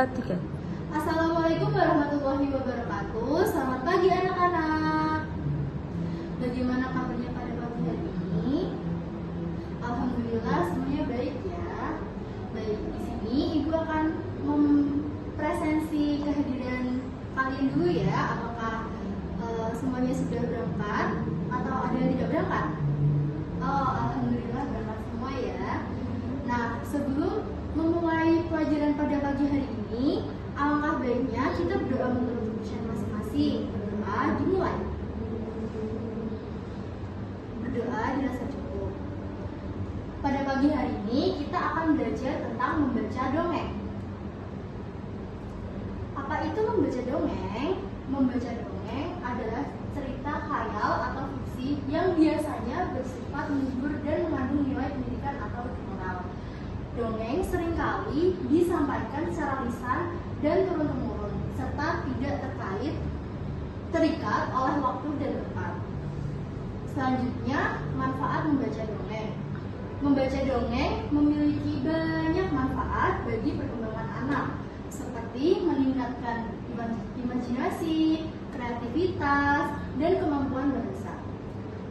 3. Assalamualaikum warahmatullahi wabarakatuh. Selamat pagi anak-anak. Bagaimana kabarnya pada pagi hari ini? Alhamdulillah semuanya baik ya. Baik, di sini Ibu akan mempresensi kehadiran kalian dulu ya. Apakah semuanya sudah berangkat atau ada yang tidak berangkat? Oh, alhamdulillah berangkat semua ya. Nah, sebelum memulai pelajaran pada pagi hari ini, alangkah baiknya kita berdoa menurut keputusan masing-masing. Berdoa dimulai. Berdoa dirasa cukup. Pada pagi hari ini kita akan belajar tentang membaca dongeng. Apa itu membaca dongeng? Membaca dongeng adalah cerita khayal atau fiksi yang biasanya bersifat menghibur dan mengandung nilai pendidikan atau moral. Dongeng seringkali disampaikan secara lisan dan turun-temurun, serta tidak terikat oleh waktu dan tempat. Selanjutnya, manfaat membaca dongeng. Membaca dongeng memiliki banyak manfaat bagi perkembangan anak, seperti meningkatkan imajinasi, kreativitas, dan kemampuan bahasa.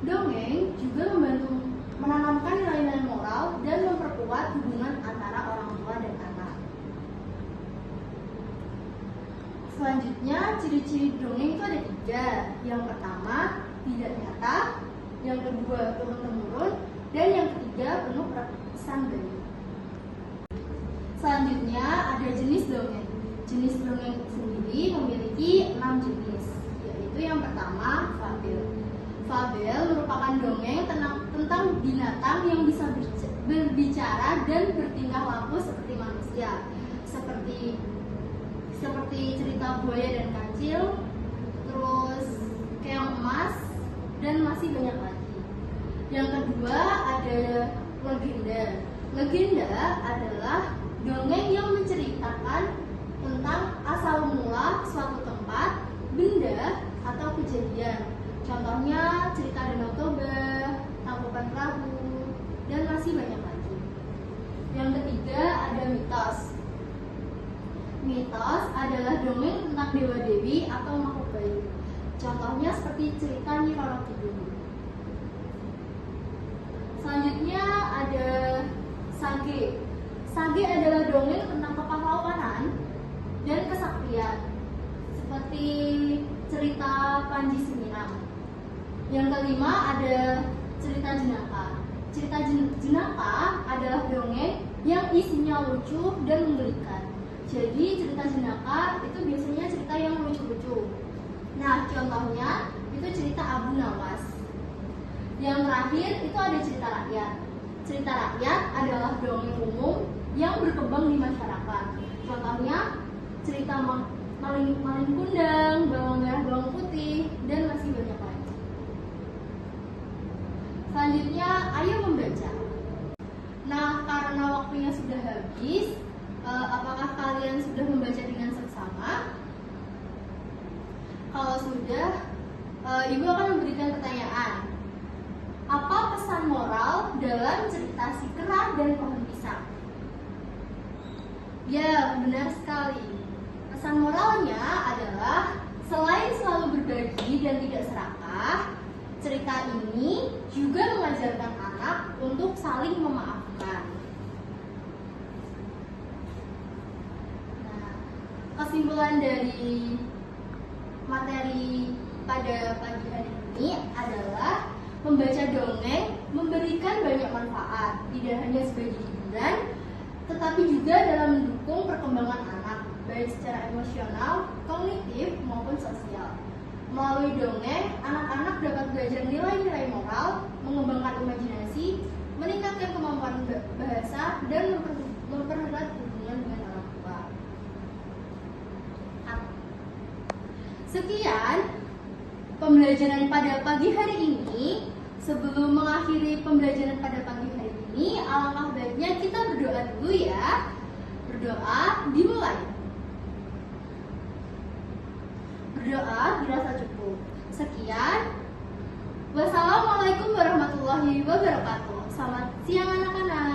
Dongeng juga membantu menanamkan nilai-nilai moral dan memperkuat hubungan antara orang tua dan anak. Selanjutnya, ciri-ciri dongeng itu ada 3. Yang pertama, tidak nyata. Yang kedua, turun-temurun. Dan yang ketiga, penuh pesan bayi. Selanjutnya, ada jenis dongeng. Jenis dongeng sendiri memiliki 6 jenis, yaitu yang pertama, fabel. Fabel merupakan dongeng tentang binatang yang bisa berbicara dan bertingkah laku seperti manusia, seperti cerita buaya dan kancil, terus keong emas, dan masih banyak lagi. Yang kedua ada legenda. Legenda adalah dongeng yang menceritakan tentang asal mula suatu tempat, benda, atau kejadian. Contohnya cerita Danau Toba, Tangkuban Perahu, dan masih banyak lagi. Yang ketiga ada mitos. Mitos adalah dongeng tentang dewa-dewi atau makhluk baik. Contohnya seperti cerita Nyi Roro Kidul. Selanjutnya ada sage. Sage adalah dongeng tentang kepahlawanan dan kesaktian, seperti cerita Panji Suminam. Yang kelima ada cerita jenaka. Cerita jenaka adalah dongeng yang isinya lucu dan menggelikan. Jadi cerita jenaka itu biasanya cerita yang lucu-lucu. Nah, contohnya itu cerita Abu Nawas. Yang terakhir itu ada cerita rakyat. Cerita rakyat adalah dongeng umum yang berkembang di masyarakat. Contohnya cerita maling kundang, bawang merah bawang putih, dan masih banyak lagi. Selanjutnya, ayo membaca. Nah, karena waktunya sudah habis, apakah kalian sudah membaca dengan seksama? Kalau sudah, Ibu akan memberikan pertanyaan. Apa pesan moral dalam cerita Si Kera dan Pohon Pisang? Ya, benar sekali. Pesan moralnya adalah selain selalu berbagi dan tidak serakah, cerita ini juga mengajarkan anak untuk saling memaafkan. Nah, kesimpulan dari materi pada pagi hari ini adalah membaca dongeng memberikan banyak manfaat, tidak hanya sebagai hiburan, tetapi juga dalam mendukung perkembangan anak, baik secara emosional, kognitif, maupun sosial. Melalui dongeng, anak-anak dapat belajar nilai-nilai moral, mengembangkan imajinasi, meningkatkan kemampuan bahasa, dan mempererat hubungan dengan orang tua. Sekian pembelajaran pada pagi hari ini. Sebelum mengakhiri pembelajaran pada pagi hari ini, alangkah baiknya kita berdoa dulu ya. Berdoa dimulai. Berdoa dirasa cukup. Sekian. Wassalamualaikum warahmatullahi wabarakatuh. Selamat siang anak-anak.